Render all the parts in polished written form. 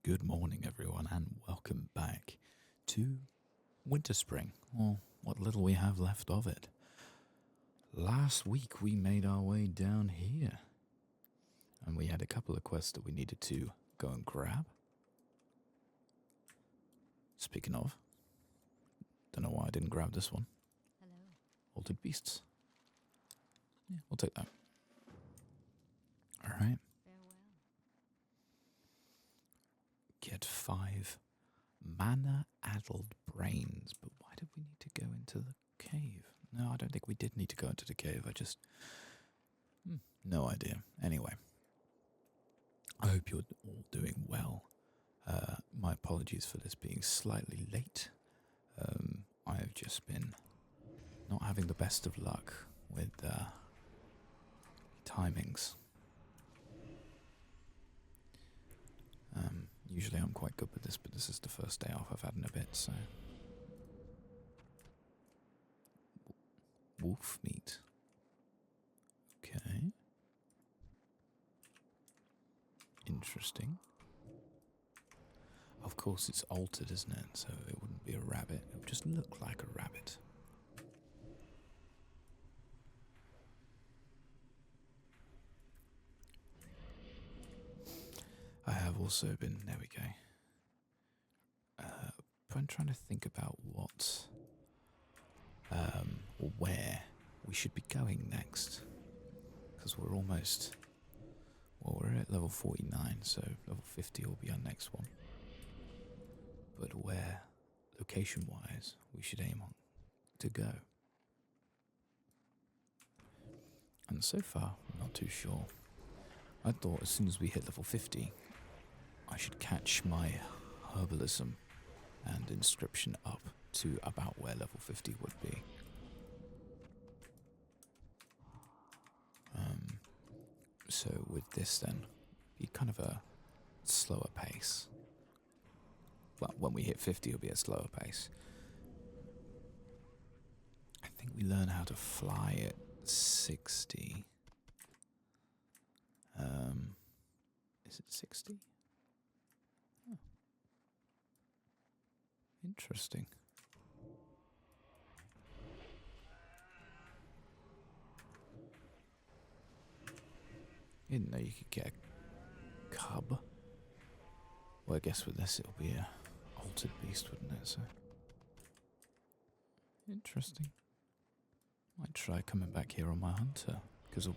Good morning, everyone, and welcome back to Winterspring, or what little we have left of it. Last week we made our way down here, and we had a couple of quests that we needed to go and grab. Speaking of, don't know why I didn't grab this one. Hello. Altered Beasts. Yeah, we'll take that. Alright. Farewell. Get 5 mana-addled brains. But why did we need to go into the cave? No, I don't think we did need to go into the cave. I just... no idea. Anyway. I hope you're all doing well. My apologies for this being slightly late. I have just been not having the best of luck with timings. Usually I'm quite good with this, but this is the first day off I've had in a bit, so... Wolf meat. Okay. Interesting. Of course it's altered, isn't it? So it wouldn't be a rabbit. It would just look like a rabbit. I have also been... There we go. I'm trying to think about what... or where we should be going next. Because we're almost... Well, we're at level 49, so level 50 will be our next one. But where, location-wise, we should aim on to go. And so far, I'm not too sure. I thought as soon as we hit level 50, I should catch my herbalism and inscription up to about where level 50 would be. So with this then, be kind of a slower pace. Well, when we hit 50 it'll be a slower pace. I think we learn how to fly at 60. Is it 60? Oh. Interesting. Didn't know you could get a cub. Well, I guess with this it'll be a altered beast, wouldn't it? So interesting. Might try coming back here on my hunter, because a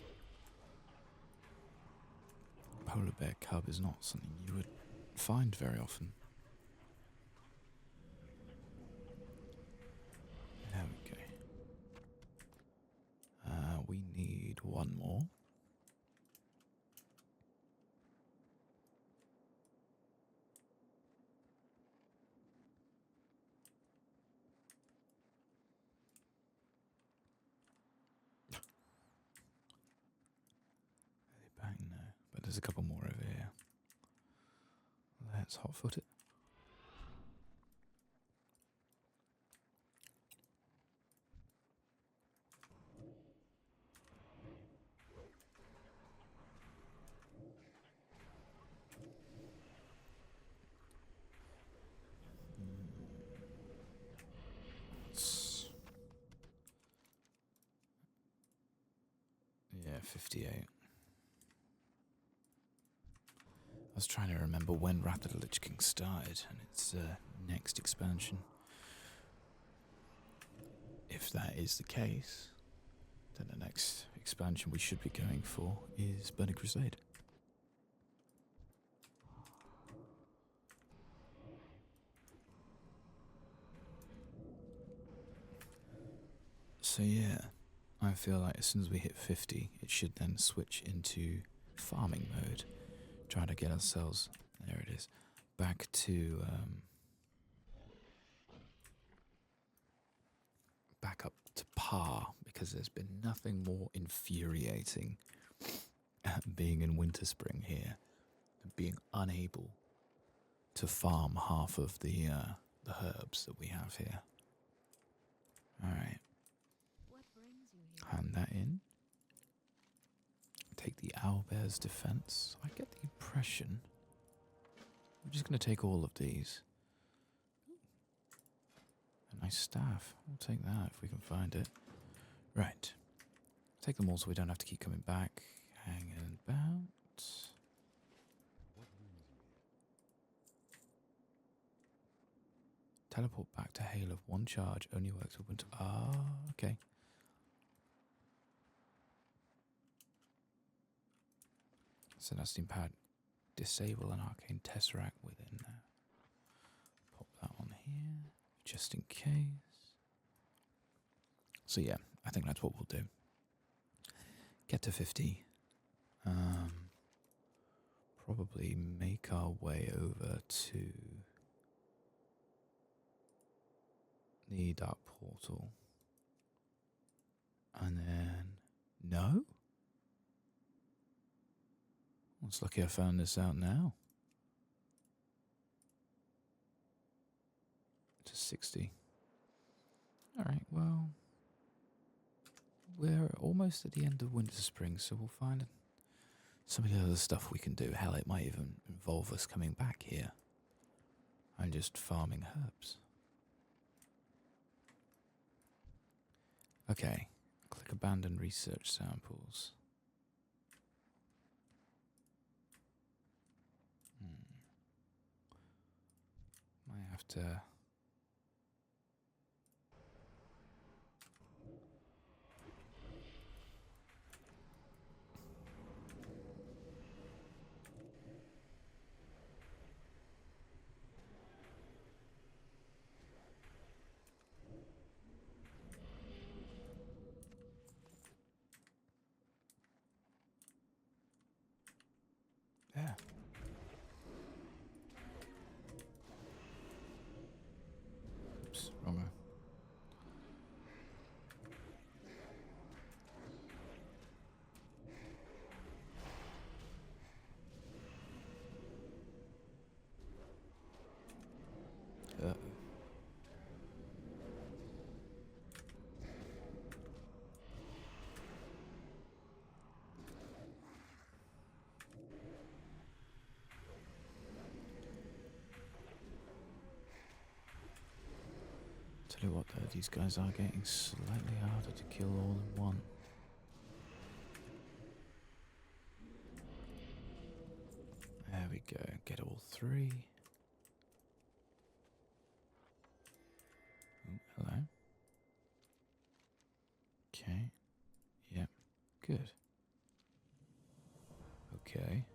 polar bear cub is not something you would find very often. There we go. We need one more. Back now, but there's a couple more over here. Let's hotfoot it. Yeah, 58. I was trying to remember when Wrath of the Lich King started and its next expansion. If that is the case, then the next expansion we should be going for is Burning Crusade. So yeah, I feel like as soon as we hit 50, it should then switch into farming mode. Trying to get ourselves, there it is, back to, back up to par, because there's been nothing more infuriating being in Winterspring here than being unable to farm half of the herbs that we have here. Alright. Hand that in. Take the owlbear's defense. I get the impression I'm just going to take all of these. A nice staff. We'll take that if we can find it. Right. Take them all so we don't have to keep coming back. Hanging about. Teleport back to Hail of one charge. Only works with winter. Ah, okay. Celestine Pad. Disable an arcane tesseract within there. Pop that on here. Just in case. So yeah, I think that's what we'll do. Get to 50. Probably make our way over to the Dark Portal. And then... No? It's lucky I found this out now. To 60. Alright, well... We're almost at the end of Winterspring, so we'll find some of the other stuff we can do. Hell, it might even involve us coming back here and just farming herbs. Okay, click abandon research samples. Might have to... Yeah. Oops, wrong way. Tell you what though, these guys are getting slightly harder to kill all in one. There we go, get all three. Oh, hello. Okay. Yep. Good. Okay.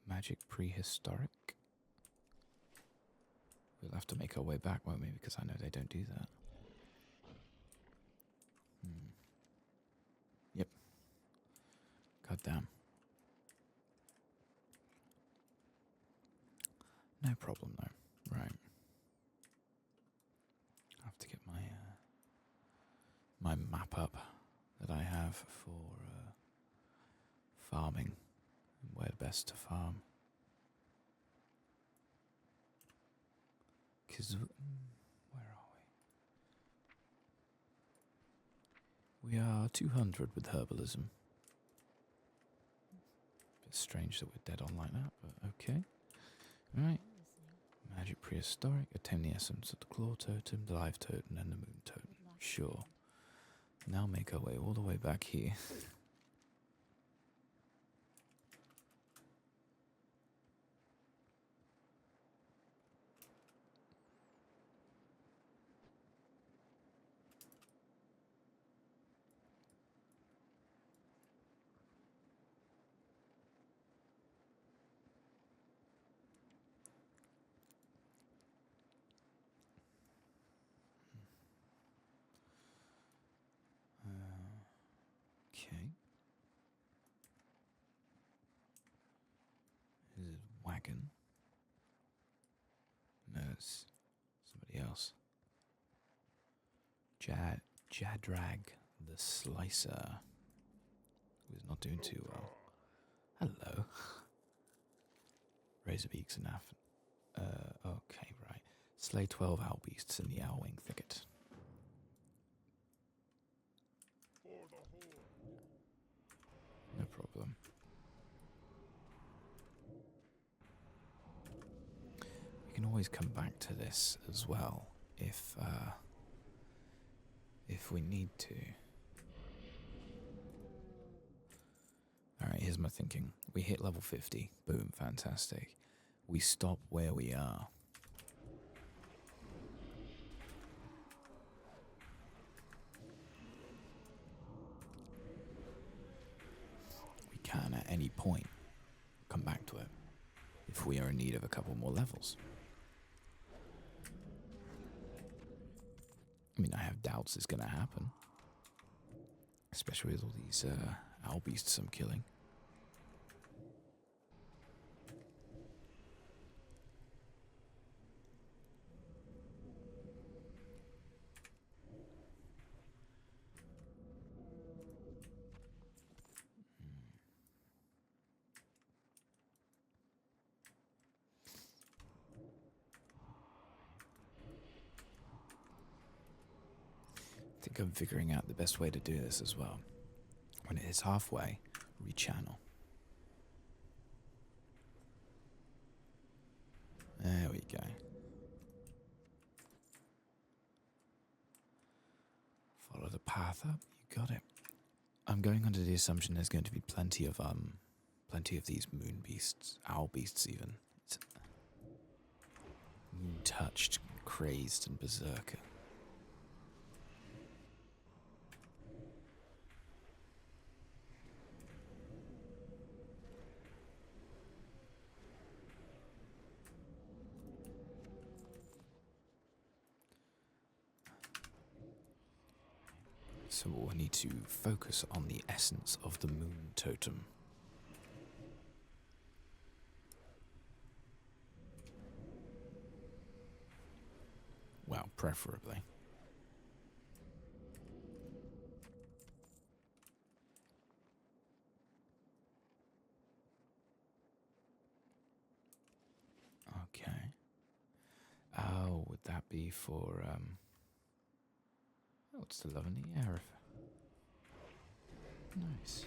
Magic prehistoric. We'll have to make our way back, won't we? Because I know they don't do that. Yep. God damn. No problem though. Right. I have to get my my map up that I have for farming and where best to farm. Because where are we? We are 200 with herbalism. Bit strange that we're dead on like that, but okay. Alright. Magic prehistoric, attain the essence of the claw totem, the life totem, and the moon totem. Sure. Now make our way all the way back here. Okay. This is Wagon. No, it's somebody else. Jadrag the Slicer. Who's not doing too well. Hello. Razorbeaks and okay, right. Slay 12 owl beasts in the Owlwing thicket. No problem. always come back to this as well if we need to. Alright, here's my thinking. We hit level 50. Boom, fantastic. We stop where we are. We can at any point come back to it if we are in need of a couple more levels. I mean, I have doubts it's going to happen. Especially with all these owl beasts I'm killing. I think I'm figuring out the best way to do this as well. When it is halfway, rechannel. There we go. Follow the path up. You got it. I'm going under the assumption there's going to be plenty of these moon beasts, owl beasts even. Moon touched, crazed, and berserker. So we'll need to focus on the essence of the moon totem. Well, preferably. Okay. Oh, would that be for, oh, it's the love in the air. Nice.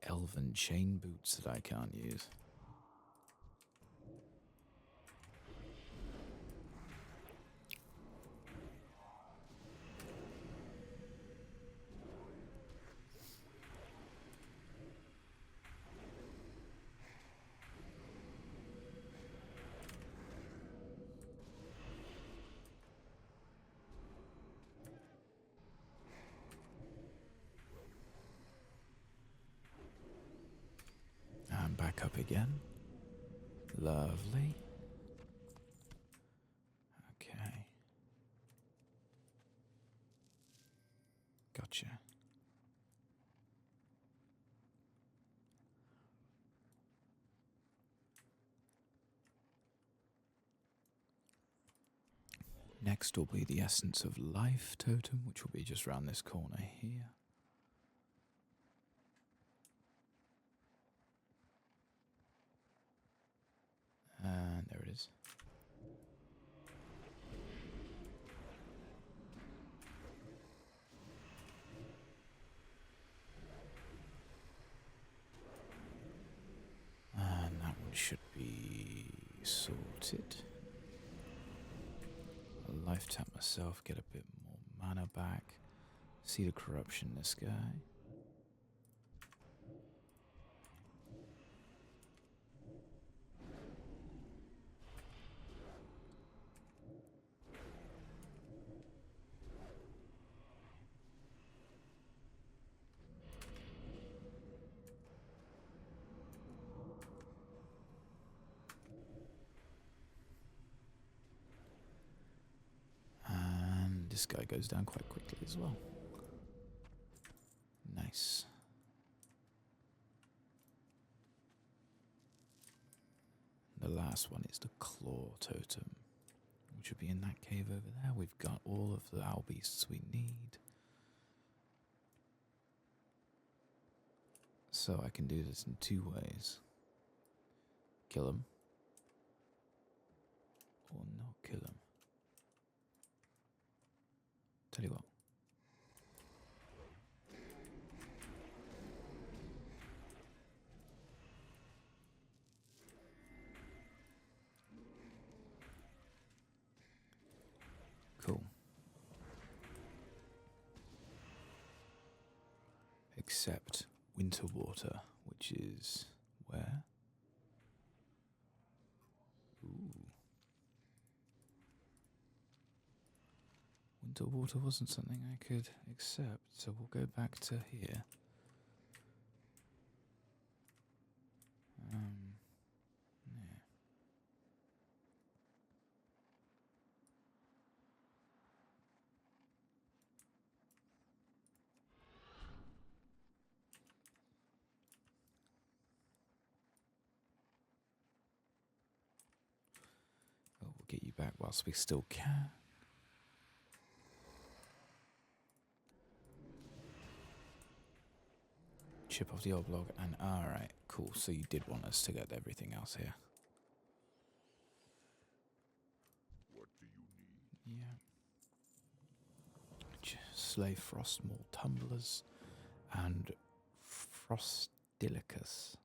Elven chain boots that I can't use. And back up again. Lovely. Okay. Gotcha. Next will be the essence of life totem, which will be just round this corner here. And there it is. And that one should be sorted. I'll life tap myself, get a bit more mana back. See the corruption in this guy. This guy goes down quite quickly as well. Nice. The last one is the claw totem, which will be in that cave over there. We've got all of the owl beasts we need. So I can do this in two ways. Kill them. or not kill him. Tell you what. Cool. Except Winterwater, which is where? Ooh. Winterwater wasn't something I could accept, so we'll go back to here. Yeah. Well, we'll get you back whilst we still can. Chip off the old block, and alright, cool. So you did want us to get everything else here. What do you need? Yeah. Slay Frostmaw tumblers and Frostilicus.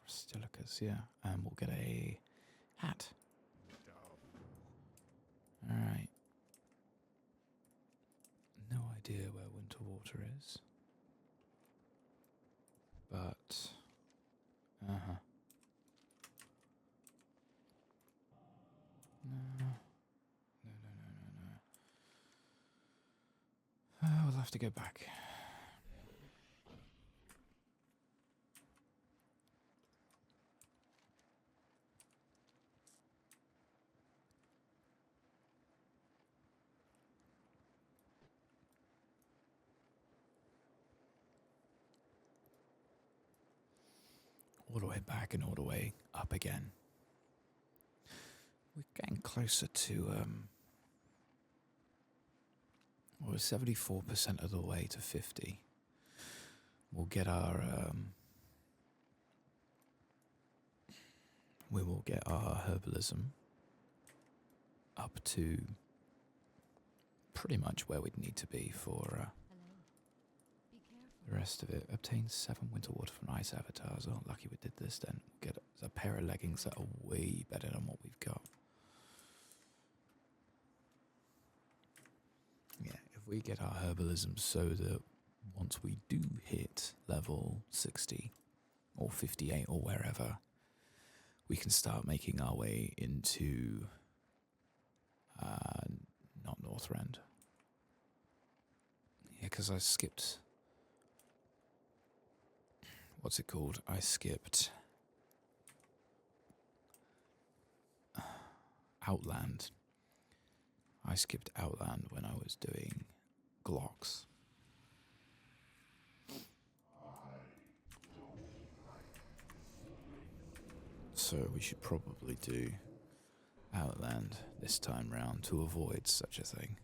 Frostilicus, yeah. And we'll get a hat. Alright. No idea where Winterwater is. But, No. We'll have to go back. All the way back and all the way up again. We're getting closer to, we're 74% of the way to 50. We'll get our, we will get our herbalism up to pretty much where we'd need to be for the rest of it. Obtain 7 Winterwater from Ice Avatars. Oh, lucky we did this then. We'll get a pair of leggings that are way better than what we've got. Yeah, if we get our herbalism so that once we do hit level 60 or 58 or wherever, we can start making our way into not Northrend. Yeah, because I skipped. What's it called? I skipped Outland. I skipped Outland when I was doing Glocks. So we should probably do Outland this time round to avoid such a thing.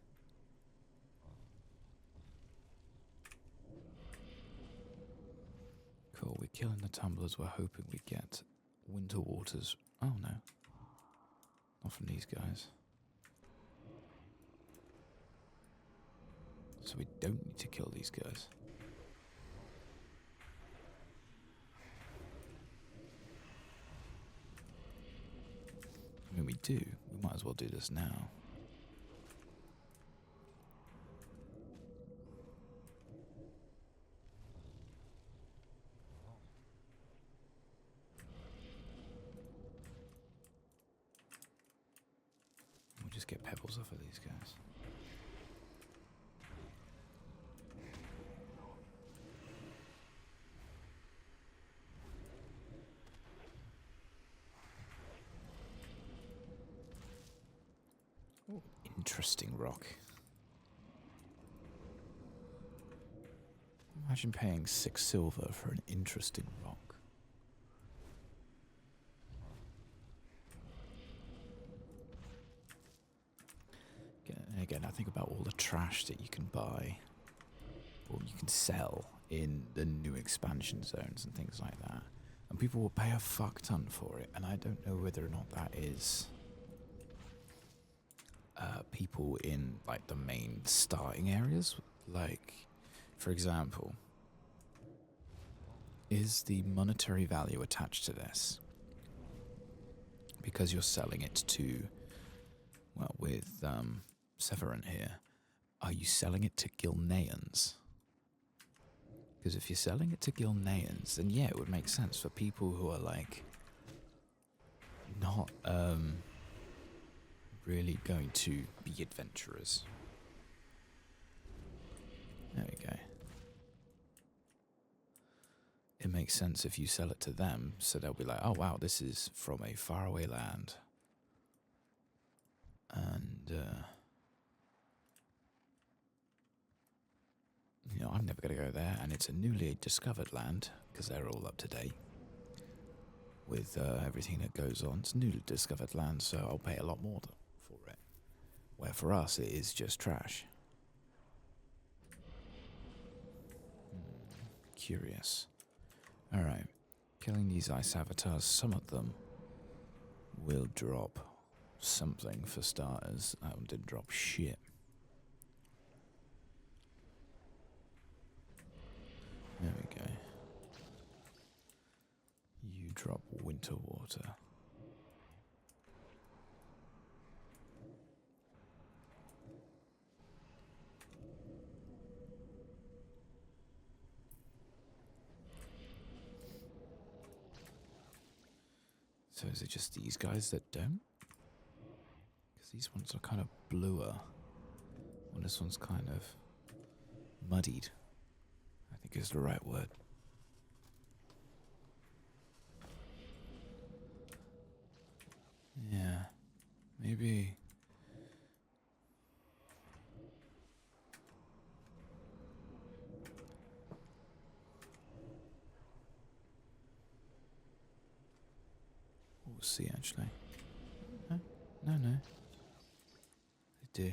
Cool, we're killing the tumblers. We're hoping we get Winterwaters. Oh no, not from these guys. So we don't need to kill these guys. I mean, we do. We might as well do this now. We'll just get pebbles off of these guys. Ooh, interesting rock. Imagine paying 6 silver for an interesting rock. Again, I think about all the trash that you can buy or you can sell in the new expansion zones and things like that. And people will pay a fuck ton for it. And I don't know whether or not that is people in like the main starting areas. Like, for example, is the monetary value attached to this? Because you're selling it to, well, with Severin here, are you selling it to Gilneans? Because if you're selling it to Gilneans, then yeah, it would make sense for people who are like not really going to be adventurers. There we go. It makes sense if you sell it to them, so they'll be like, oh wow, this is from a faraway land. And, you know, I'm never going to go there, and it's a newly discovered land, because they're all up to date with everything that goes on. It's newly discovered land, so I'll pay a lot more for it. Where for us, it is just trash. Curious. Alright, killing these ice avatars, some of them will drop something for starters. That one didn't drop shit. There we go. You drop winter water. So is it just these guys that don't? Because these ones are kind of bluer. Well, this one's kind of muddied, I think is the right word. Yeah, maybe. We'll see, actually. No, no, no. They do.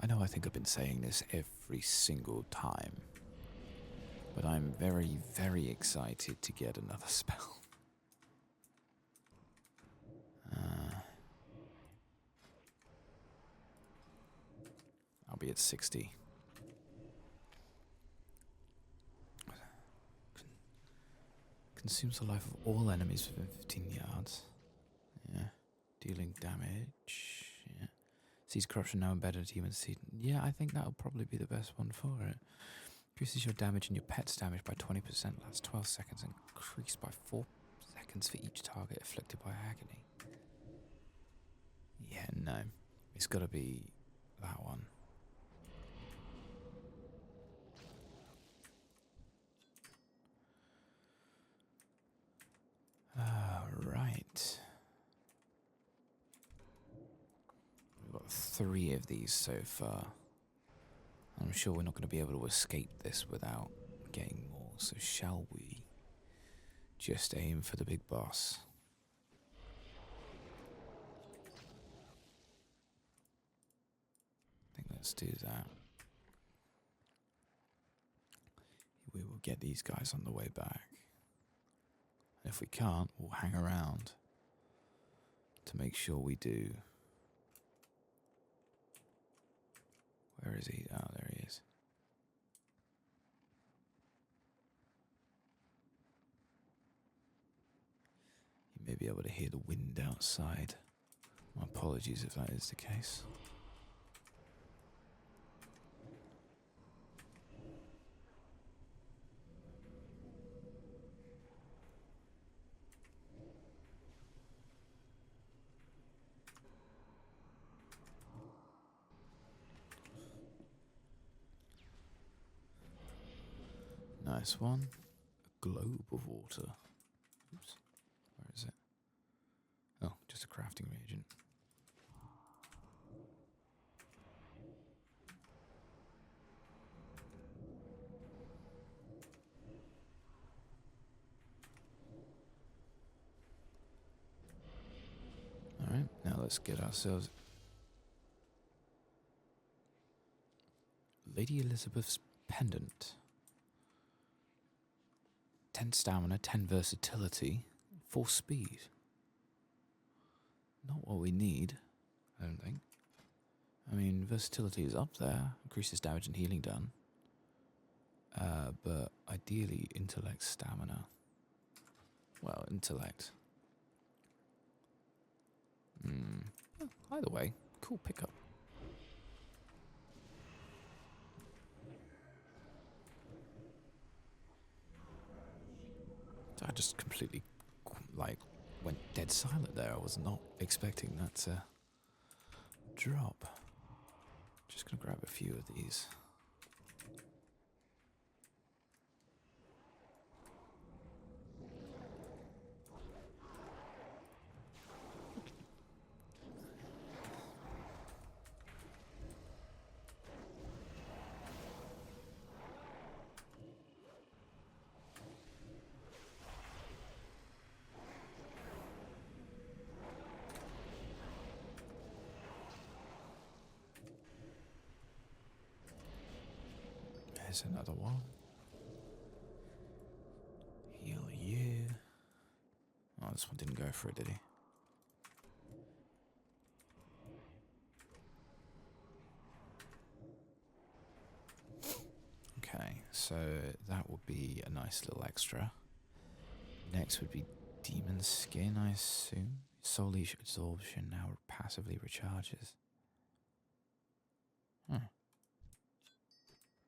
I know I think I've been saying this every single time, but I'm very, very excited to get another spell. I'll be at 60. Consumes the life of all enemies within 15 yards. Yeah. Dealing damage. Yeah. Sees corruption now embedded in human seed. Yeah, I think that'll probably be the best one for it. Increases your damage and your pet's damage by 20%. Lasts 12 seconds. Increased by 4 seconds for each target afflicted by agony. Yeah, no. It's got to be that one. Right. We've got 3 of these so far. I'm sure we're not going to be able to escape this without getting more, so shall we just aim for the big boss? I think let's do that. We will get these guys on the way back. And if we can't, we'll hang around to make sure we do. Where is he? Oh, there he is. You may be able to hear the wind outside. My apologies if that is the case. Nice one. A globe of water. Oops. Where is it? Oh, just a crafting reagent. Right, now let's get ourselves... Lady Elizabeth's Pendant. 10 stamina, 10 versatility, 4 speed. Not what we need, I don't think. I mean, versatility is up there, increases damage and healing done. But ideally, intellect, stamina. Well, intellect. Either way, cool pickup. I just completely, like, went dead silent there. I was not expecting that to drop. Just gonna grab a few of these. There's another one. Heal you. Oh, this one didn't go for it, did he? Okay, so that would be a nice little extra. Next would be Demon Skin, I assume. Soul absorption now passively recharges. Huh.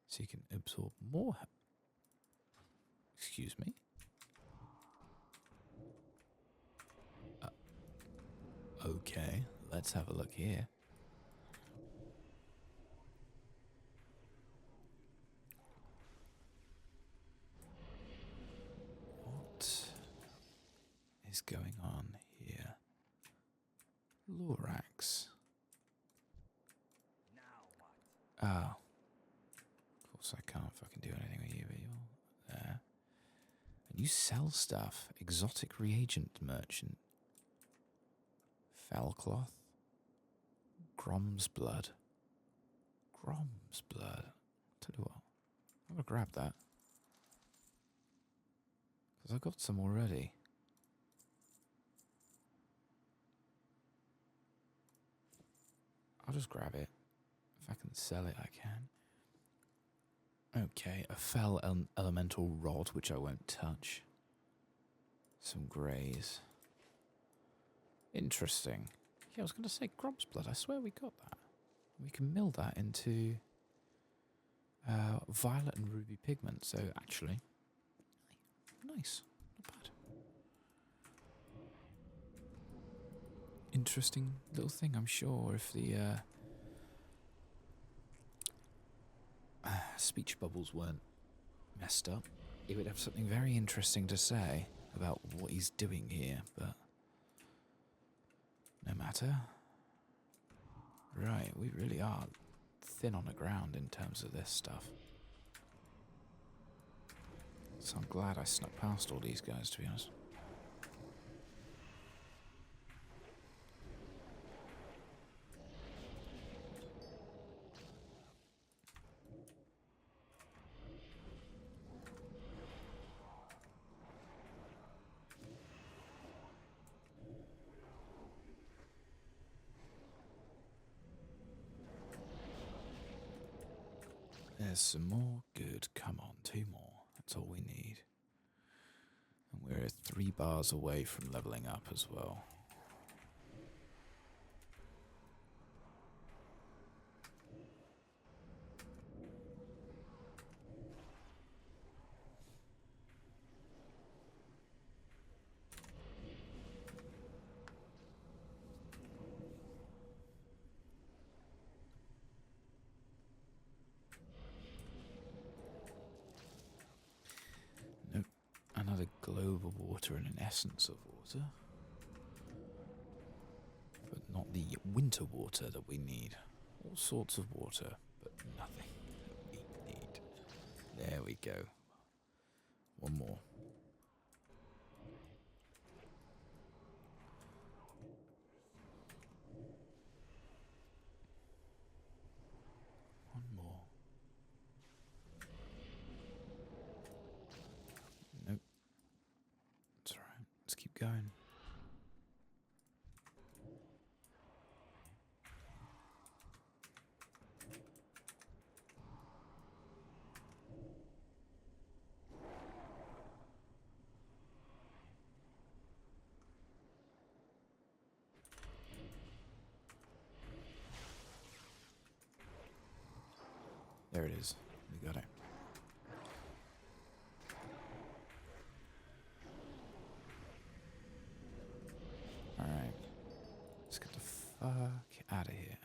So you can absorb more. Excuse me? Okay, let's have a look here. What is going on here? Lorax. Ah. Of course I can't fucking do anything with you, but you're there. And you sell stuff. Exotic reagent merchant. Fellcloth. Grom's blood. Grom's blood. Tell you what, I'm gonna grab that. Because I got some already. I'll just grab it. If I can sell it, I can. Okay, a fell elemental rod, which I won't touch. Some greys. Interesting. Yeah, I was going to say Grob's blood. I swear we got that. We can mill that into violet and ruby pigment. So actually, nice. Not bad. Interesting little thing. I'm sure if the speech bubbles weren't messed up, he would have something very interesting to say about what he's doing here, but no matter. Right, we really are thin on the ground in terms of this stuff. So I'm glad I snuck past all these guys, to be honest. There's some more. Good. Come on, 2 more. That's all we need. And we're 3 bars away from leveling up as well. Another globe of water and an essence of water. But not the winter water that we need. All sorts of water, but nothing that we need. There we go. 1 more. going? There it is. We got it. Alright. Let's get the fuck out of here.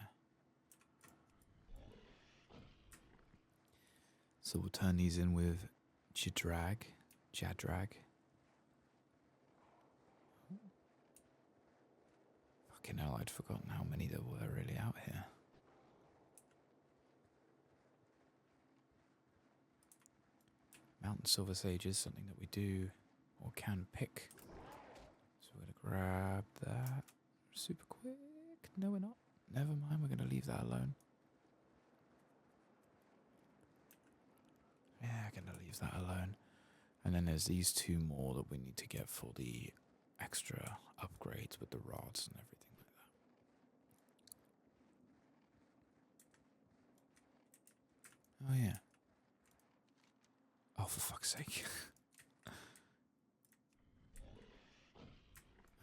So we'll turn these in with Jadrag. Fucking hell, I'd forgotten how many there were really out here. Mountain Silver Sage is something that we do or can pick. So we're going to grab that super quick. No, we're not. Never mind, we're going to leave that alone. Yeah, I'm going to leave that alone. And then there's these two more that we need to get for the extra upgrades with the rods and everything like that. Oh, yeah. Oh, for fuck's sake.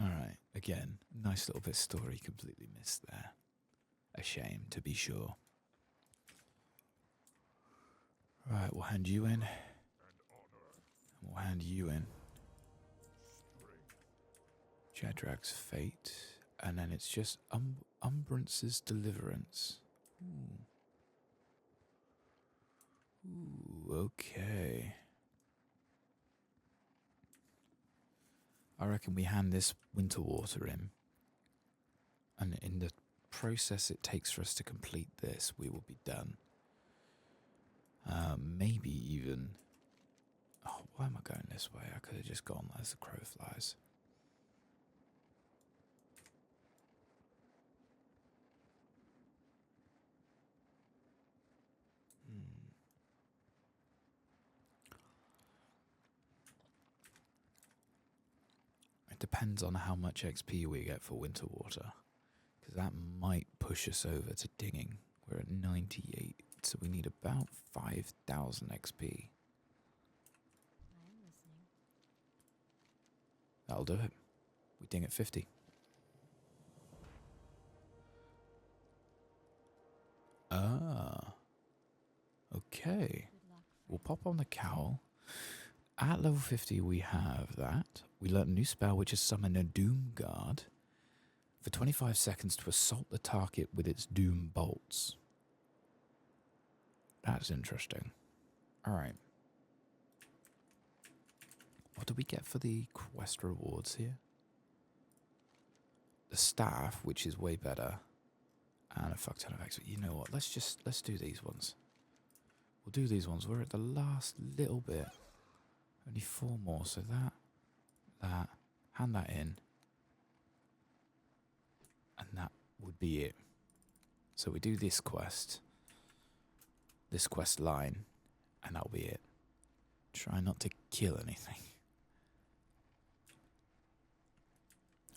Alright, again, nice little bit of story completely missed there. A shame, to be sure. Right, we'll hand you in. We'll hand you in. Jadrag's Fate. And then it's just Umbrance's Deliverance. Ooh, okay. I reckon we hand this winter water in. And in the process it takes for us to complete this, we will be done. Maybe even... Oh, why am I going this way? I could have just gone as the crow flies. It depends on how much XP we get for winter water. Because that might push us over to dinging. We're at 98, so we need about 5,000 XP. That'll do it. We ding at 50. Ah. Okay. We'll pop on the cowl. At level 50 we have that. We learn a new spell which is summon a Doom Guard for 25 seconds to assault the target with its Doom Bolts. That's interesting. Alright. What do we get for the quest rewards here? The staff, which is way better. And a fuck ton of XP. You know what? Let's do these ones. We'll do these ones. We're at the last little bit. Only 4 more, so that, hand that in. And that would be it. So we do this quest line, and that'll be it. Try not to kill anything.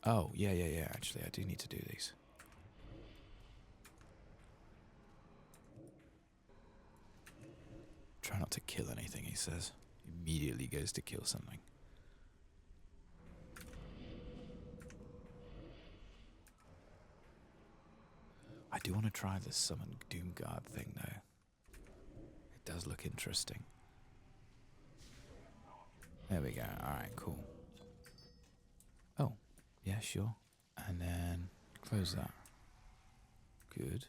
Oh, yeah, actually I do need to do these. Try not to kill anything, he says. Immediately goes to kill something. I do want to try the summon Doom Guard thing though. It does look interesting. There we go. Alright, cool. Oh, yeah, sure. And then close that. Good.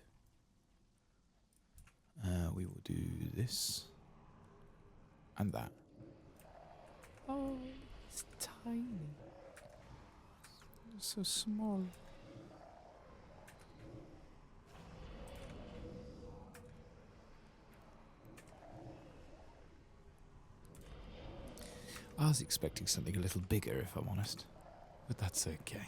We will do this. And that. Oh, it's tiny. It's so small. I was expecting something a little bigger, if I'm honest. But that's okay.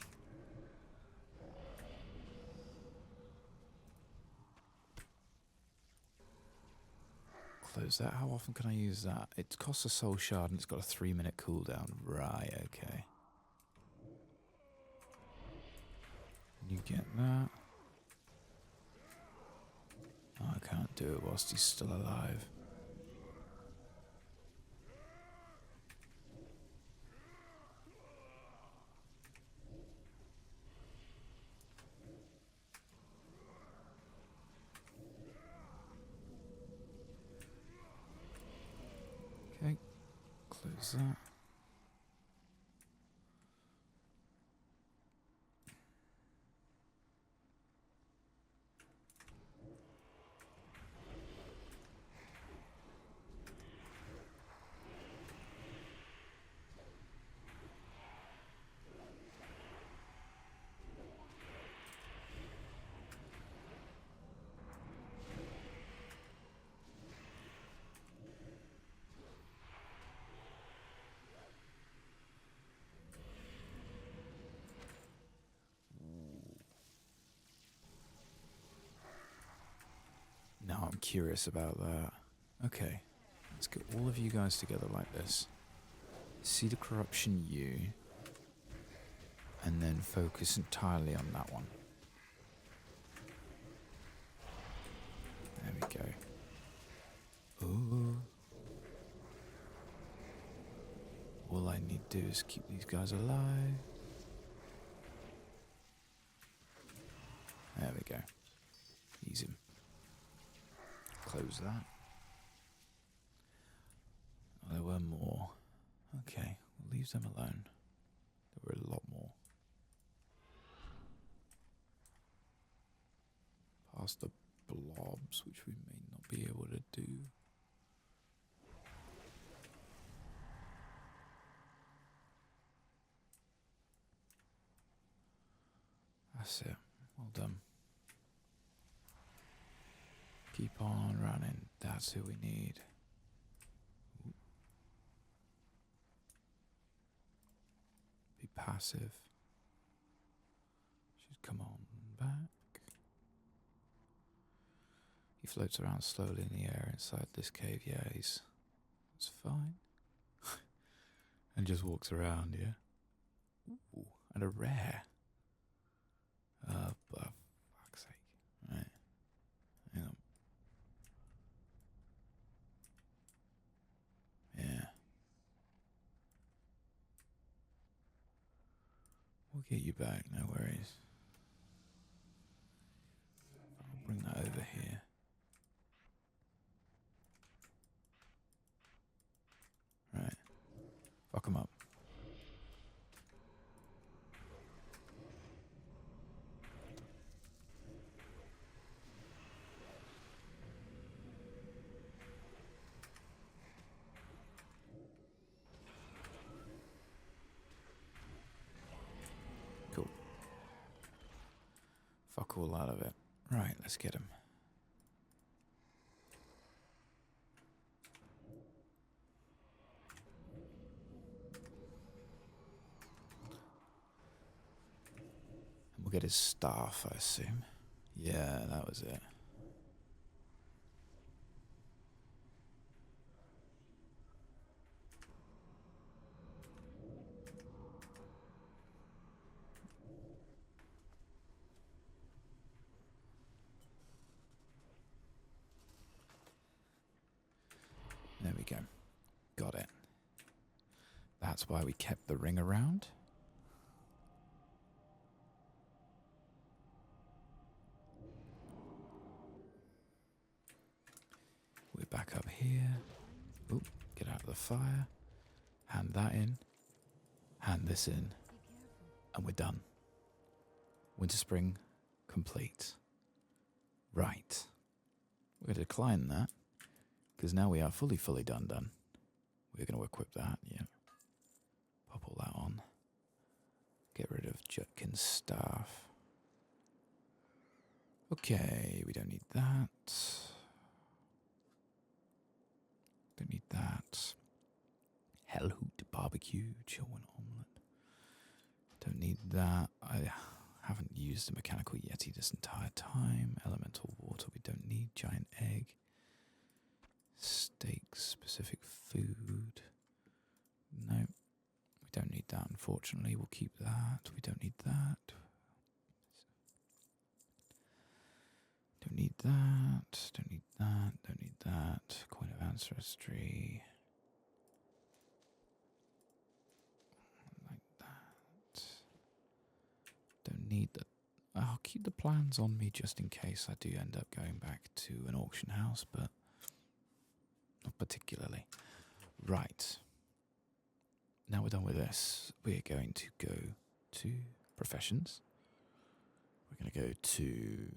Close that. How often can I use that? It costs a soul shard and it's got a 3-minute cooldown. Right, okay. get that. Oh, I can't do it whilst he's still alive. Okay, close that. Now I'm curious about that. Okay, let's get all of you guys together like this. See the corruption you, and then focus entirely on that one. There we go. Ooh. All I need to do is keep these guys alive. There we go. Ease him. Close that. Oh, there were more. Okay, we'll leave them alone. There were a lot more. Past the blobs, which we may not be able to do. That's it. Well done. Keep on running. That's who we need. Ooh. Be passive. Should come on back. He floats around slowly in the air inside this cave. Yeah, it's fine. And just walks around, yeah? Ooh, and a rare. For fuck's sake. Right. Hang on. Yeah. We'll get you back, no worries. I'll bring that over here. Right. Fuck him up. Cool. Fuck all out of it. Right, let's get him. And we'll get his staff, I assume. Yeah, that was it. There we go. Got it. That's why we kept the ring around. We're back up here. Oop, get out of the fire. Hand that in. Hand this in. And we're done. Winterspring complete. Right. We're going to decline that. Because now we are fully done. We're going to equip that, yeah. Pop all that on. Get rid of Jutkin's staff. Okay, we don't need that. Don't need that. Hellhoot barbecue, Chilwyn omelette. Don't need that. I haven't used the mechanical yeti this entire time. Elemental water, we don't need. Giant egg. Steak, specific food. No, we don't need that, unfortunately. We'll keep that. We don't need that. that. Don't need that. Don't need that. Coin of ancestry. Like that. Don't need that. I'll keep the plans on me just in case I do end up going back to an auction house, but not particularly. Right. Now we're done with this. We're going to go to professions. We're going to go to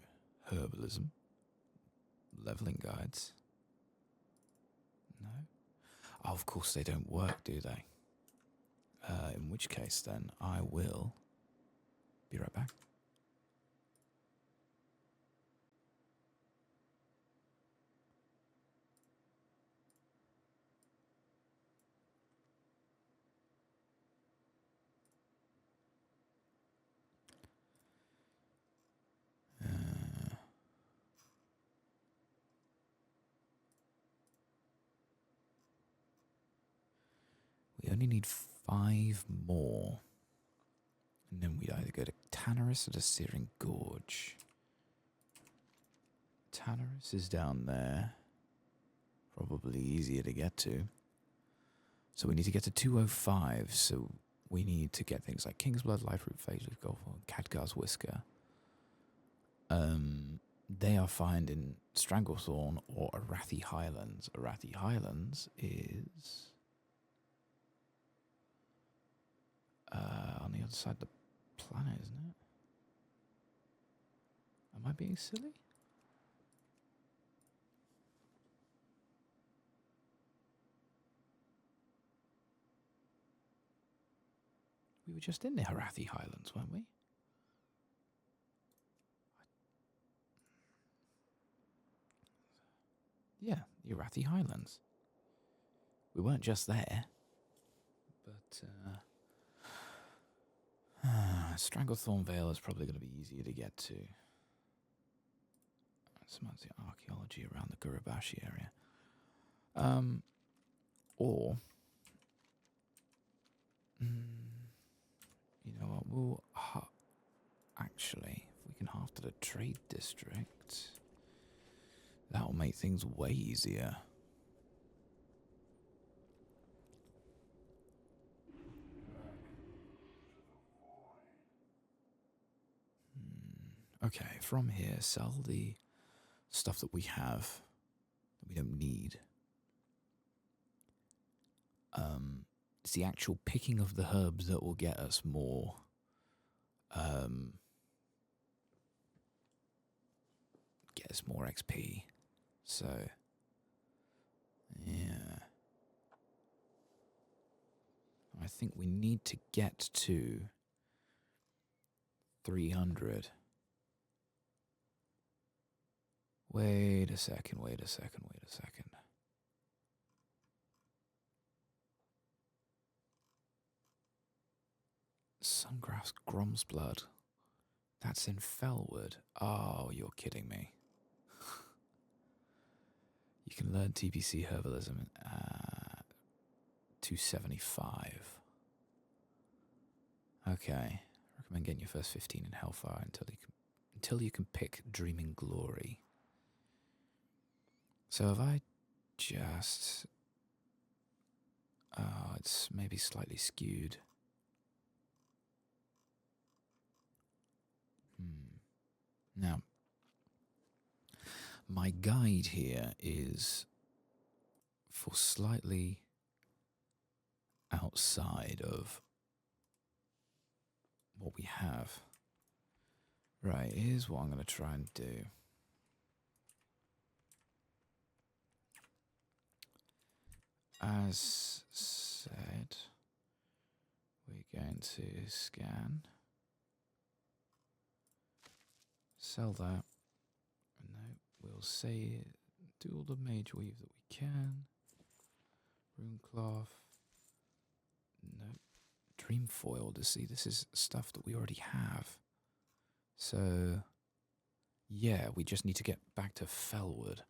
herbalism. Leveling guides. No. Oh, of course they don't work, do they? In which case then I will be right back. We only need 5 more. And then we either go to Tannerus or to Searing Gorge. Tannerus is down there. Probably easier to get to. So we need to get to 205. So we need to get things like King's Blood, Lightroot, Phage, Golf, Khadgar's Whisker. They are found in Stranglethorn or Arathi Highlands. Arathi Highlands is on the other side of the planet, isn't it? Am I being silly? We were just in the Arathi Highlands, weren't we? Yeah, the Arathi Highlands. We weren't just there. But, Stranglethorn Vale is probably going to be easier to get to. Some of the archaeology around the Gurubashi area. Or, you know what, we'll actually, if we can half to the trade district, that'll make things way easier. Okay, from here, sell the stuff that we have that we don't need. It's the actual picking of the herbs that will get us more XP. So yeah, I think we need to get to 300. Wait a second. Sungrass Grom's Blood. That's in Felwood. Oh, you're kidding me. You can learn TBC Herbalism at 275. Okay. Recommend getting your first 15 in Hellfire until you can pick Dreaming Glory. So if I just... it's maybe slightly skewed. Now, my guide here is for slightly outside of what we have. Right, here's what I'm going to try and do. As said, we're going to scan. Sell that. No, we'll say do all the mage weave that we can. Rune cloth. No. Dream foil to see. This is stuff that we already have. So yeah, we just need to get back to Felwood.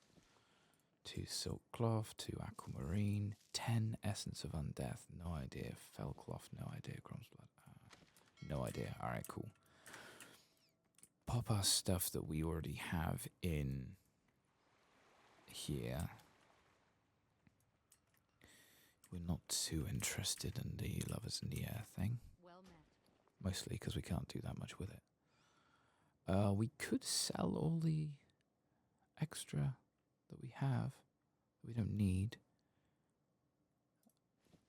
2 silk cloth, 2 aquamarine, 10 essence of undeath. No idea. Fell cloth. No idea. Grom's blood. No idea. Alright, cool. Pop our stuff that we already have in here. We're not too interested in the Lovers in the Air thing. Well met. Mostly because we can't do that much with it. We could sell all the extra that we have that we don't need.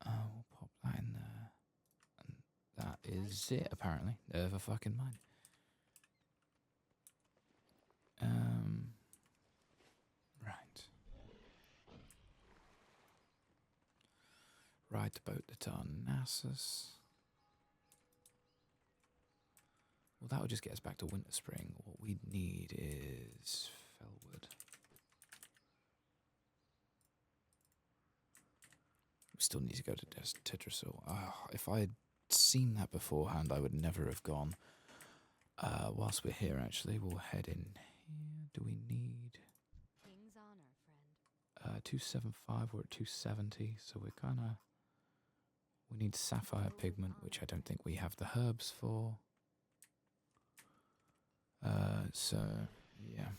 We'll pop that in there. And that is it, apparently. Never fucking mind. Right. Ride the boat to Darnassus. Well, that would just get us back to Winterspring. What we need is Felwood. We still need to go to Tetrasil. If I had seen that beforehand, I would never have gone. Whilst we're here, actually, we'll head in here. Do we need... King's honor, friend. 275, we're at 270, so we're kind of... We need sapphire pigment, which I don't think we have the herbs for. So, yeah.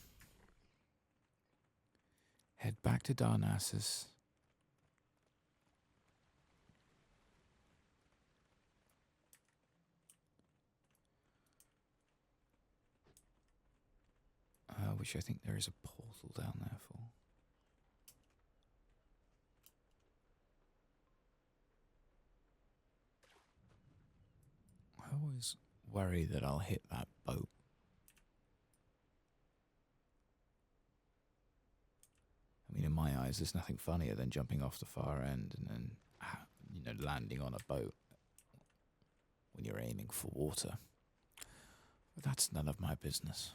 Head back to Darnassus. Which I think there is a portal down there for. I always worry that I'll hit that boat. I mean, in my eyes, there's nothing funnier than jumping off the far end and then, landing on a boat when you're aiming for water. But that's none of my business.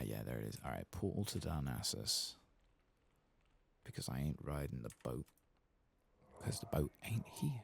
Yeah, there it is. Alright, portal to Darnassus. Because I ain't riding the boat. Because the boat ain't here.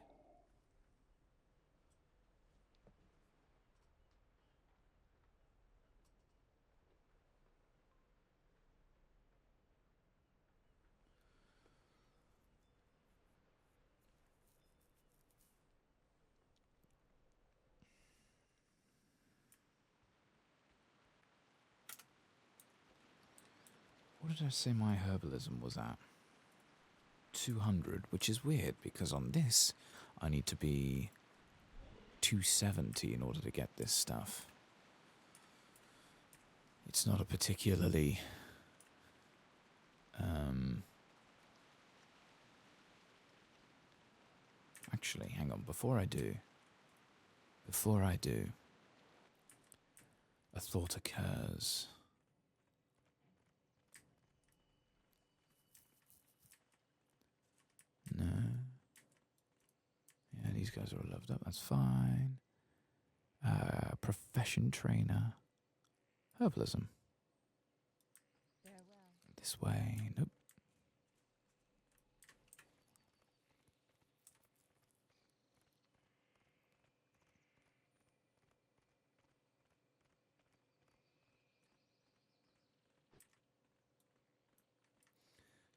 What did I say my herbalism was at? 200, which is weird because on this I need to be 270 in order to get this stuff. It's not a particularly actually, hang on, before I do, a thought occurs. No. Yeah, these guys are all loved up. That's fine. Profession trainer. Herbalism. Farewell. This way. Nope.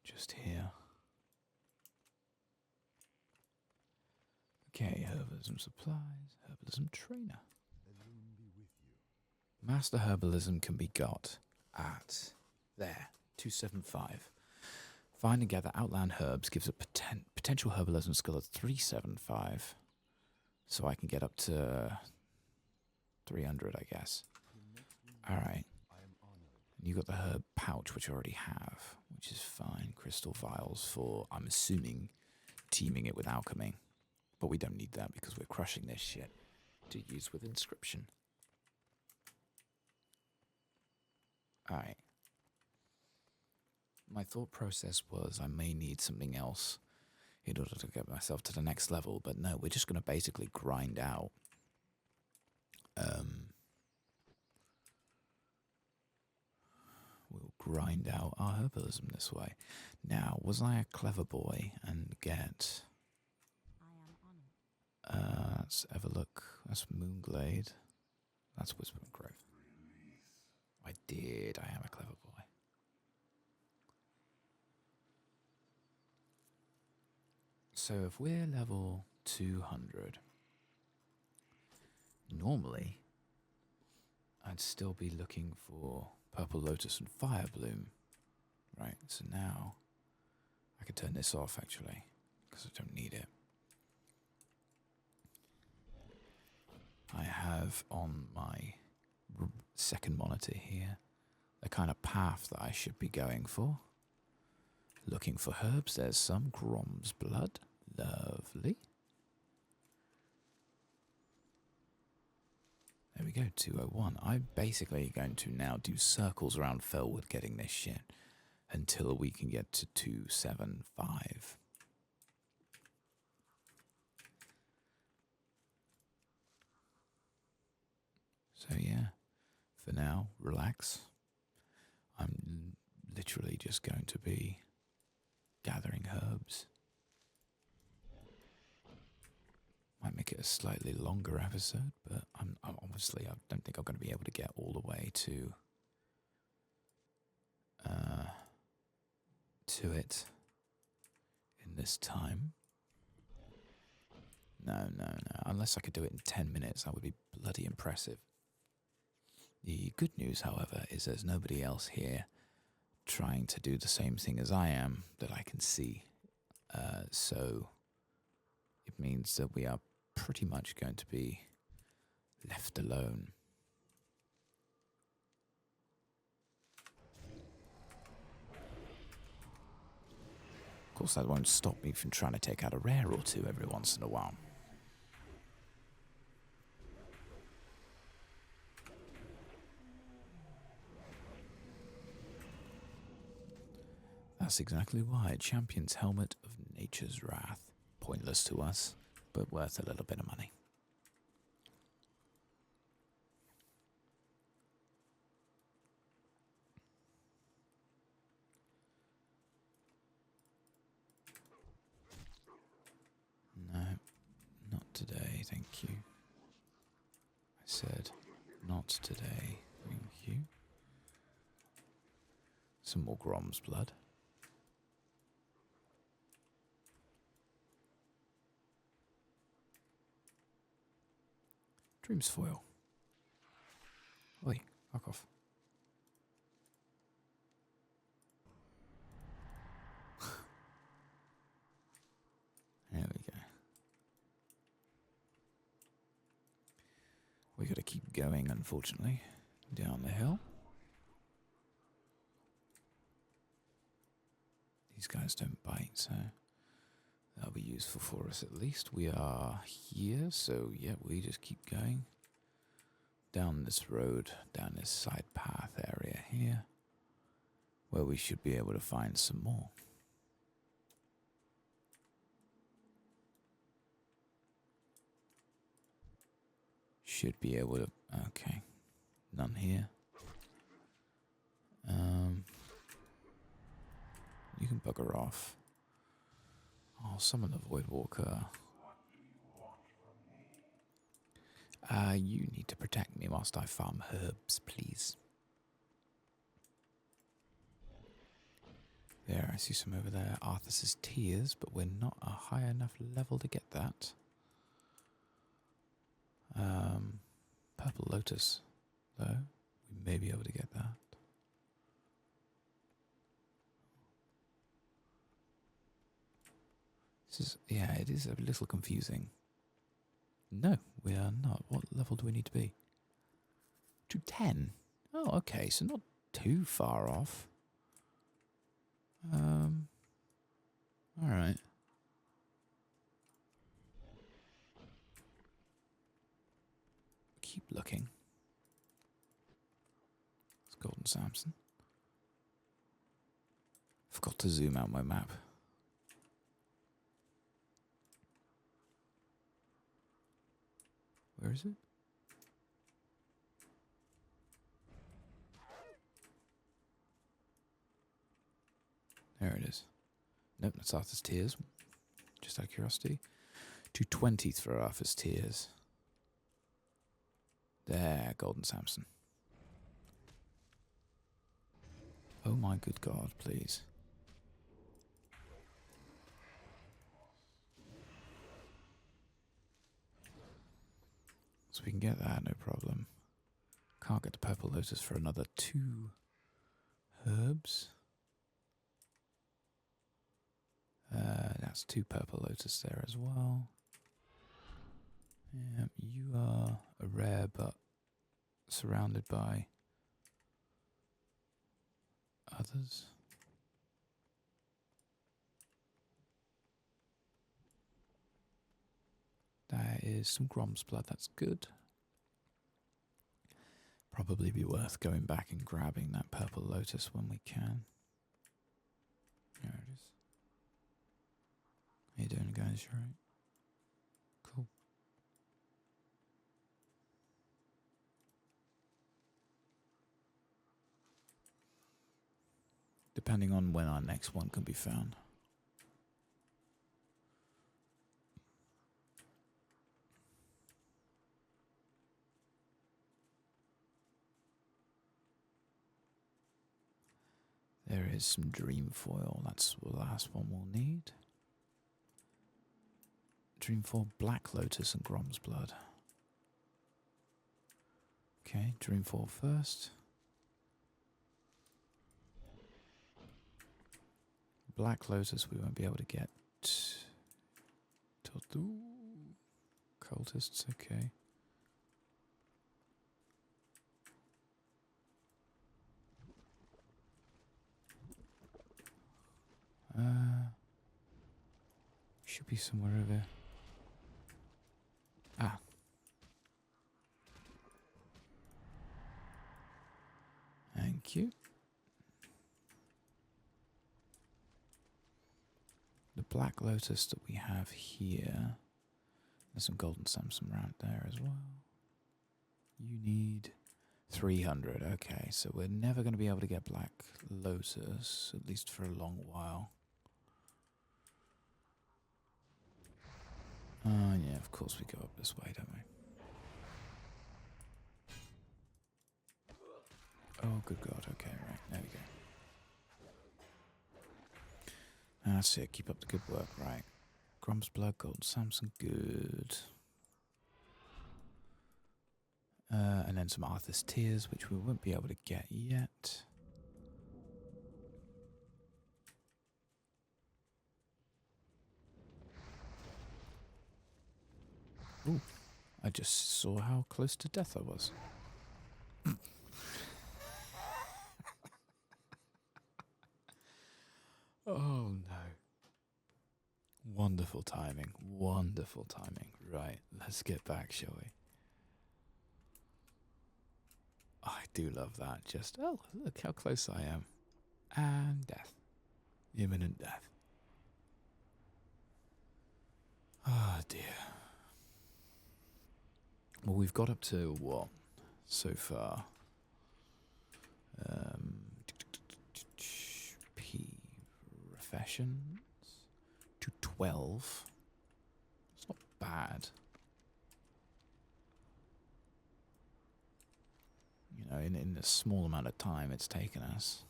Just here. Okay, herbalism supplies, herbalism trainer. Master herbalism can be got at there, 275. Find and gather outland herbs gives a potential herbalism skill of 375. So I can get up to 300, I guess. Alright. You got the herb pouch, which I already have, which is fine. Crystal vials for, I'm assuming, teaming it with alchemy. But we don't need that because we're crushing this shit to use with inscription. Alright. My thought process was I may need something else in order to get myself to the next level, but no, we're just going to basically grind out. We'll grind out our herbalism this way. Now, was I a clever boy and get... I am honored. Let's have a look. That's Moonglade. That's Whispering Grove. I did. I am a clever boy. So if we're level 200, normally I'd still be looking for Purple Lotus and Fire Bloom Right, so now I can turn this off actually, because I don't need it. I have on my second monitor here the kind of path that I should be going for. Looking for herbs, there's some Grom's blood. Lovely. There we go, 201. I'm basically going to now do circles around Felwood getting this shit until we can get to 275. So yeah, for now, relax. I'm literally just going to be gathering herbs. Might make it a slightly longer episode, but I'm obviously I don't think I'm going to be able to get all the way to it in this time. No. Unless I could do it in 10 minutes, that would be bloody impressive. The good news, however, is there's nobody else here trying to do the same thing as I am that I can see. So it means that we are pretty much going to be left alone. Of course, that won't stop me from trying to take out a rare or two every once in a while. That's exactly why. Champion's Helmet of Nature's Wrath. Pointless to us, but worth a little bit of money. No, not today, thank you. I said, not today, thank you. Some more Grom's blood. Dream's foil. Oi, fuck off. There we go. We gotta keep going, unfortunately, down the hill. These guys don't bite, so that'll be useful for us at least. We are here, so yeah, we just keep going. Down this road, down this side path area here, where we should be able to find some more. Should be able to, okay, none here. You can bugger off. Oh, summon the Voidwalker. You need to protect me whilst I farm herbs, please. There, I see some over there. Arthas's Tears, but we're not a high enough level to get that. Purple Lotus, though. We may be able to get that. This is, yeah, it is a little confusing. No, we are not. What level do we need to be? To 10? Oh, okay, so not too far off. Alright. Keep looking. It's Golden Samson. Forgot to zoom out my map. Where is it? There it is. Nope, that's Arthur's Tears. Just out of curiosity. 220 for Arthur's Tears. There, Golden Samson. Oh my good God, please. So we can get that, no problem. Can't get the Purple Lotus for another 2 herbs. That's 2 purple lotus there as well. Yeah, you are a rare but surrounded by others. There is some Grom's blood, that's good. Probably be worth going back and grabbing that purple lotus when we can. There it is. How you doing, guys? You alright? Cool. Depending on when our next one can be found. There is some dream foil. That's the last one we'll need. Dream foil, black lotus, and Grom's blood. Okay, dream foil first. Black lotus we won't be able to get. Cultists, okay. Should be somewhere over here. Ah. Thank you. The black lotus that we have here. There's some golden Samson around there as well. You need 300. Okay, so we're never going to be able to get black lotus, at least for a long while. Yeah, of course we go up this way, don't we? Oh, good God. Okay, right. There we go. That's it. Keep up the good work. Right. Grom's blood, golden Samson. Good. And then some Arthur's Tears, which we won't be able to get yet. Ooh. I just saw how close to death I was. Oh no. Wonderful timing. Wonderful timing. Right, let's get back, shall we? I do love that. Just, oh, look how close I am. And death. Imminent death. Oh dear. Well, we've got up to what so far? Professions to 12. It's not bad. You know, in a small amount of time it's taken us.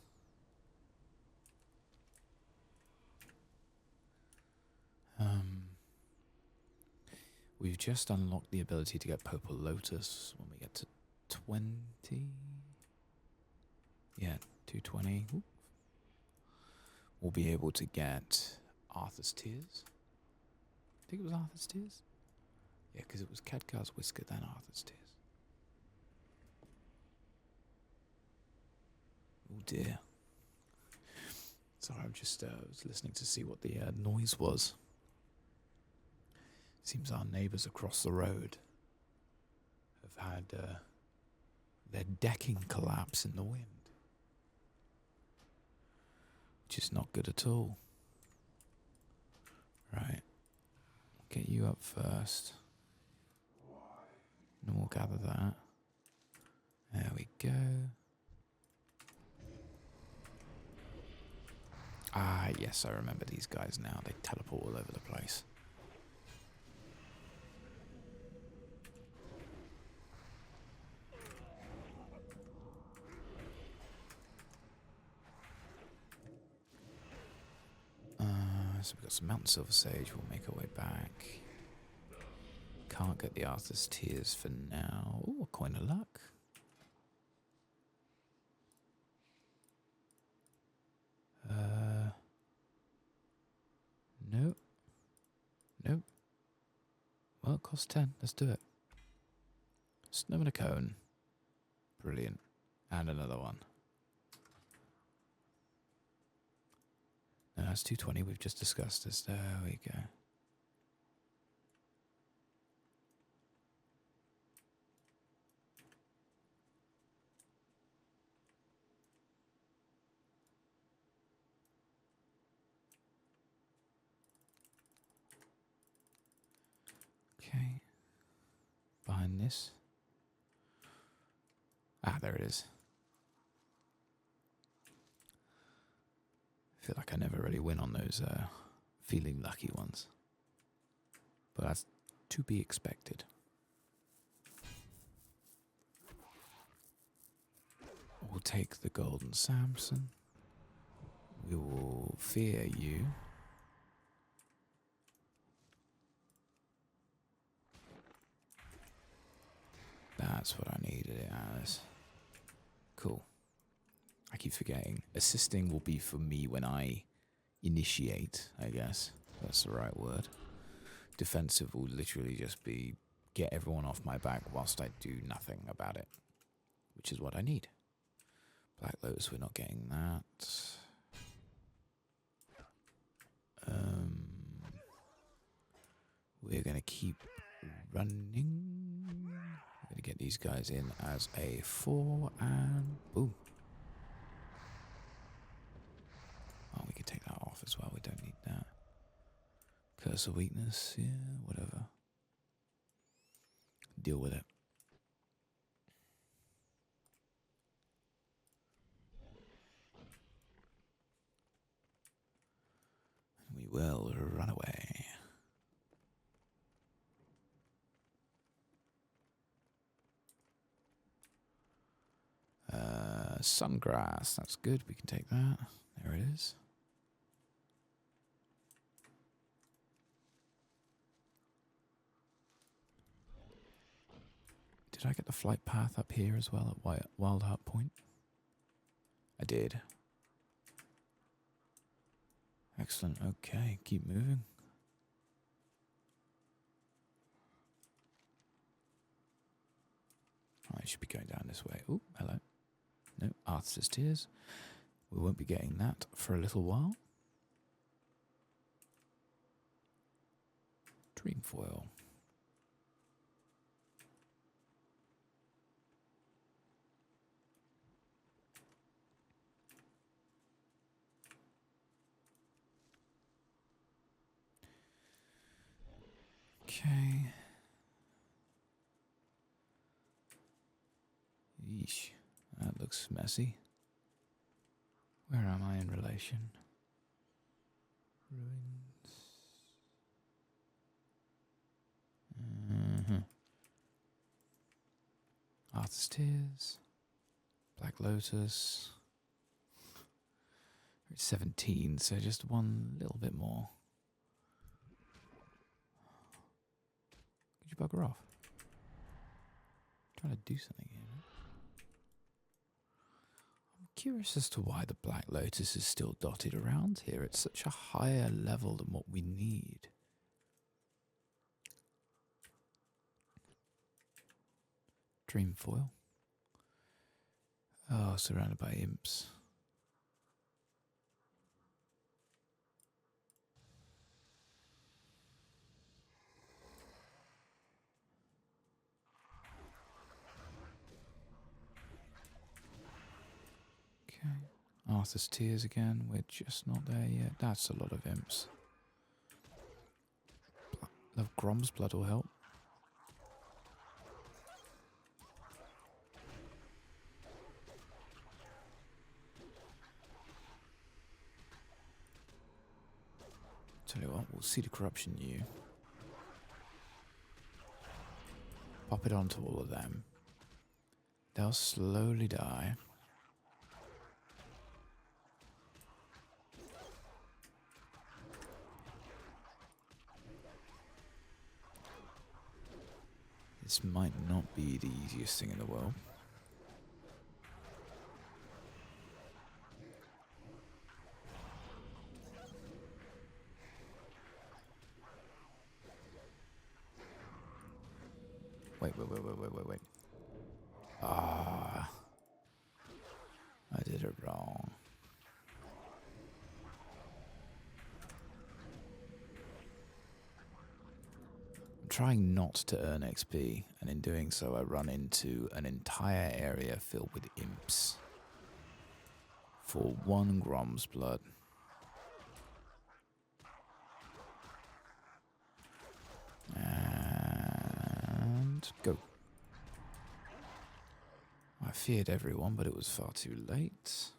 We've just unlocked the ability to get Purple Lotus when we get to 20. Yeah, 220. Ooh. We'll be able to get Arthur's Tears. I think it was Arthur's Tears. Yeah, because it was Khadgar's Whisker, then Arthur's Tears. Oh dear. Sorry, I'm just was listening to see what the noise was. Seems our neighbours across the road have had their decking collapse in the wind. Which is not good at all. Right. Get you up first. And we'll gather that. There we go. Ah, yes, I remember these guys now. They teleport all over the place. So we've got some Mountain Silver Sage. We'll make our way back. Can't get the Arthur's Tears for now. Ooh, a coin of luck. cost 10. Let's do it. Snow and a cone. Brilliant. And another one. No, that's 220. We've just discussed this. There we go. Okay. Behind this. Ah, there it is. I feel like I never really win on those feeling lucky ones. But that's to be expected. We'll take the golden Samson. We will fear you. That's what I needed it as. Cool. I keep forgetting. Assisting will be for me when I initiate, I guess. That's the right word. Defensive will literally just be get everyone off my back whilst I do nothing about it. Which is what I need. Black Lotus, we're not getting that. We're going to keep running. We're going to get these guys in as a 4 and boom. Oh, we can take that off as well. We don't need that. Curse of weakness. Yeah, whatever. Deal with it. We will run away. Sungrass, that's good. We can take that. There it is. Did I get the flight path up here as well at Wild Heart Point? I did. Excellent. Okay, keep moving. I should be going down this way. Oh, hello. No, Arthur's Tears. We won't be getting that for a little while. Dreamfoil. Okay. Yeesh. That looks messy. Where am I in relation? Ruins. Arthur's Tears. Black Lotus. It's 17, so just one little bit more. Could you bugger off? I'm trying to do something here. I'm curious as to why the Black Lotus is still dotted around here. It's such a higher level than what we need. Dreamfoil. Oh, surrounded by imps. Okay. Arthur's Tears again. We're just not there yet. That's a lot of imps. Love Grom's Blood will help. Tell you what, we'll see the corruption you. Pop it onto all of them. They'll slowly die. This might not be the easiest thing in the world. trying not to earn XP, and in doing so I run into an entire area filled with imps for 1 Grom's blood. And go. I feared everyone, but it was far too late.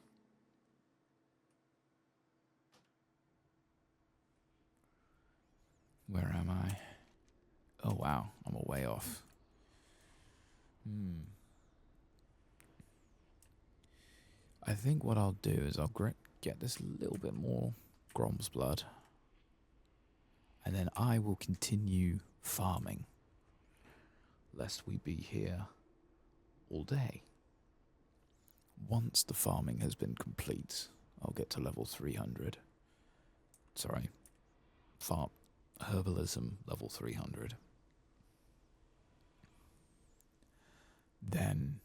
Where am I? Oh wow, I'm a way off. I think what I'll do is I'll get this little bit more Grom's blood, and then I will continue farming, lest we be here all day. Once the farming has been complete, I'll get to level 300. Sorry, herbalism level 300. Then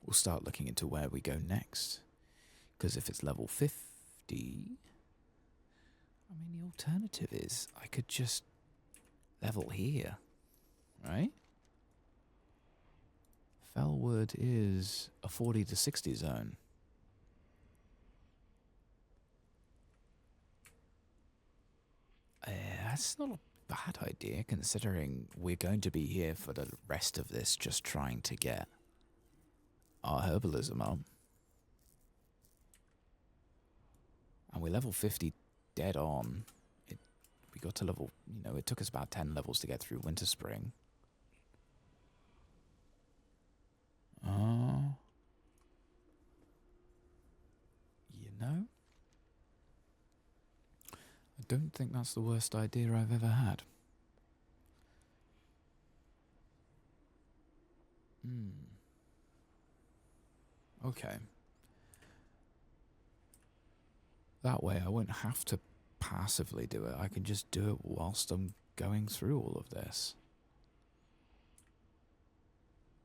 we'll start looking into where we go next. Because if it's level 50, I mean, the alternative is I could just level here, right? Felwood is a 40 to 60 zone. That's not a bad idea, considering we're going to be here for the rest of this just trying to get our herbalism up. And we level 50 dead on. We got to level, it took us about 10 levels to get through Winterspring. I don't think that's the worst idea I've ever had. Okay. That way I won't have to passively do it. I can just do it whilst I'm going through all of this.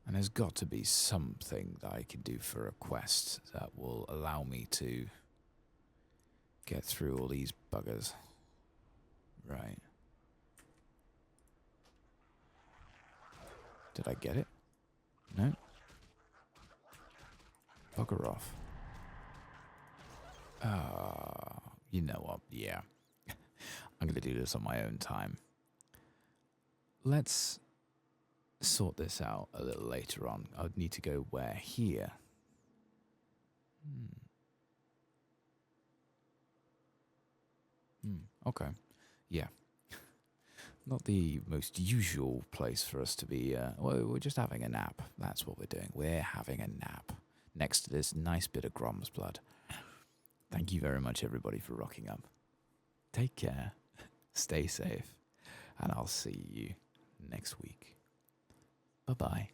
And there's got to be something that I can do for a quest that will allow me to get through all these buggers. Right. Did I get it? No? Bugger off. You know what? Yeah. I'm going to do this on my own time. Let's sort this out a little later on. I would need to go where? Here. Okay. Yeah. Not the most usual place for us to be. Well, we're just having a nap. That's what we're doing. We're having a nap next to this nice bit of Grom's blood. Thank you very much, everybody, for rocking up. Take care. Stay safe. And I'll see you next week. Bye-bye.